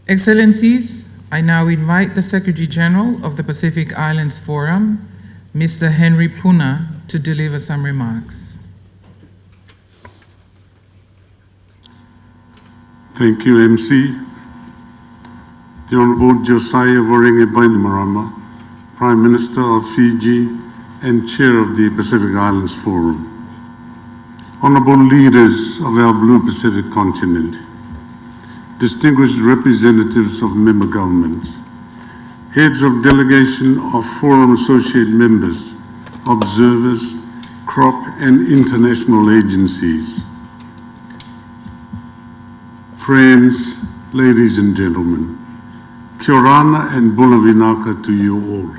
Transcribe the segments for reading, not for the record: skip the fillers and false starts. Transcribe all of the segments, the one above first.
Excellencies, I now invite the Secretary General of the Pacific Islands Forum, Mr. Henry Puna, to deliver some remarks. Thank you, MC. The Honourable Josiah Vorenga Bainimarama, Prime Minister of Fiji and Chair of the Pacific Islands Forum. Honourable leaders of our Blue Pacific continent, distinguished representatives of member governments, heads of delegation of Forum Associate members, observers, crop and international agencies, friends, ladies and gentlemen, kia orana and bula vinaka to you all.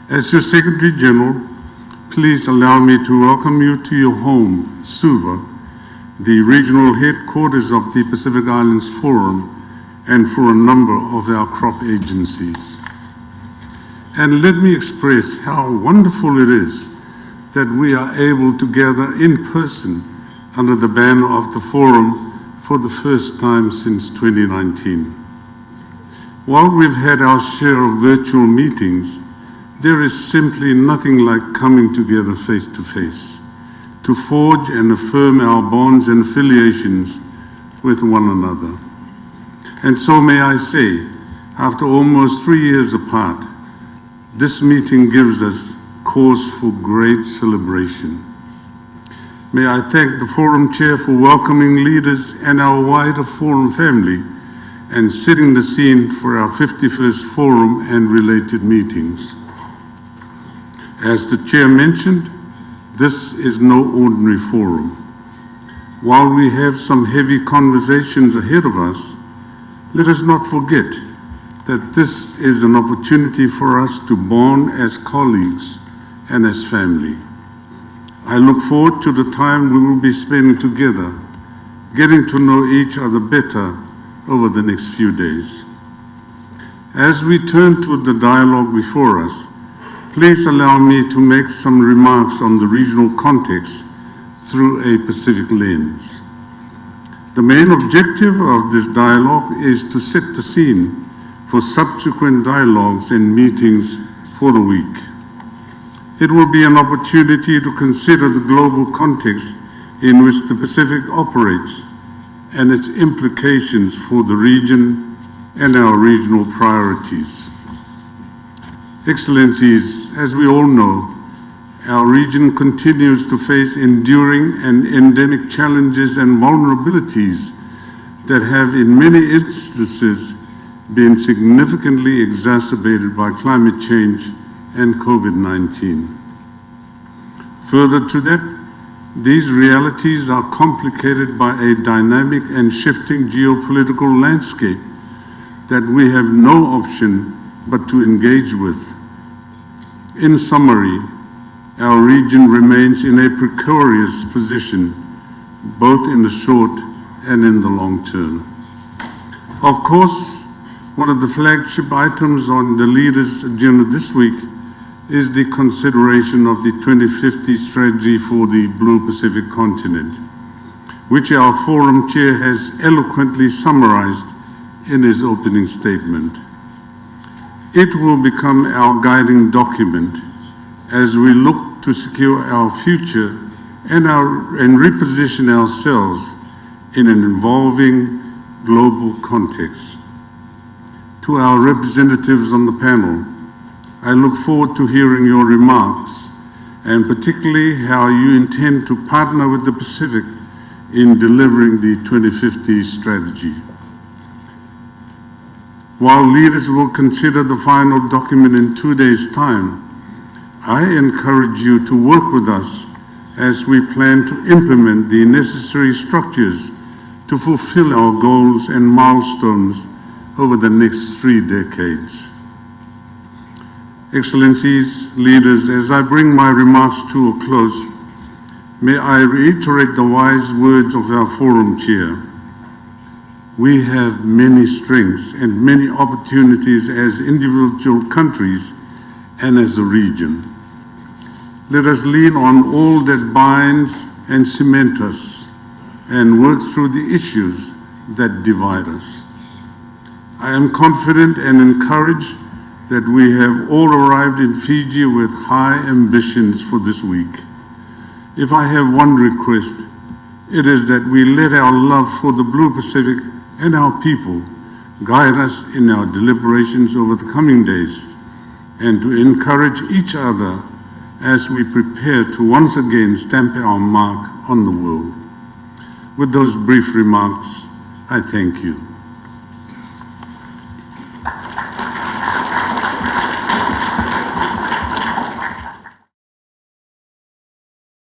As your Secretary General, please allow me to welcome you to your home, Suva, the regional headquarters of the Pacific Islands Forum, and for a number of our crop agencies. And let me express how wonderful it is that we are able to gather in person under the banner of the Forum for the first time since 2019. While we've had our share of virtual meetings, there is simply nothing like coming together face to face to forge and affirm our bonds and affiliations with one another. And so may I say, after almost 3 years apart, this meeting gives us cause for great celebration. May I thank the Forum Chair for welcoming leaders and our wider Forum family and setting the scene for our 51st Forum and related meetings. As the Chair mentioned, this is no ordinary forum. While we have some heavy conversations ahead of us, let us not forget that this is an opportunity for us to bond as colleagues and as family. I look forward to the time we will be spending together, getting to know each other better over the next few days. As we turn to the dialogue before us, please allow me to make some remarks on the regional context through a Pacific lens. The main objective of this dialogue is to set the scene for subsequent dialogues and meetings for the week. It will be an opportunity to consider the global context in which the Pacific operates and its implications for the region and our regional priorities. Excellencies, as we all know, our region continues to face enduring and endemic challenges and vulnerabilities that have in many instances been significantly exacerbated by climate change and COVID-19. Further to that, these realities are complicated by a dynamic and shifting geopolitical landscape that we have no option but to engage with. In summary, our region remains in a precarious position, both in the short and in the long term. Of course, one of the flagship items on the leaders' agenda this week is the consideration of the 2050 strategy for the Blue Pacific continent, which our Forum Chair has eloquently summarized in his opening statement. It will become our guiding document as we look to secure our future and reposition ourselves in an evolving global context. To our representatives on the panel, I look forward to hearing your remarks, and particularly how you intend to partner with the Pacific in delivering the 2050 strategy. While leaders will consider the final document in 2 days' time, I encourage you to work with us as we plan to implement the necessary structures to fulfill our goals and milestones over the next 3 decades. Excellencies, leaders, as I bring my remarks to a close, may I reiterate the wise words of our Forum Chair. We have many strengths and many opportunities as individual countries and as a region. Let us lean on all that binds and cement us and work through the issues that divide us. I am confident and encouraged that we have all arrived in Fiji with high ambitions for this week. If I have one request, it is that we let our love for the Blue Pacific and our people guide us in our deliberations over the coming days, and to encourage each other as we prepare to once again stamp our mark on the world. With those brief remarks, I thank you.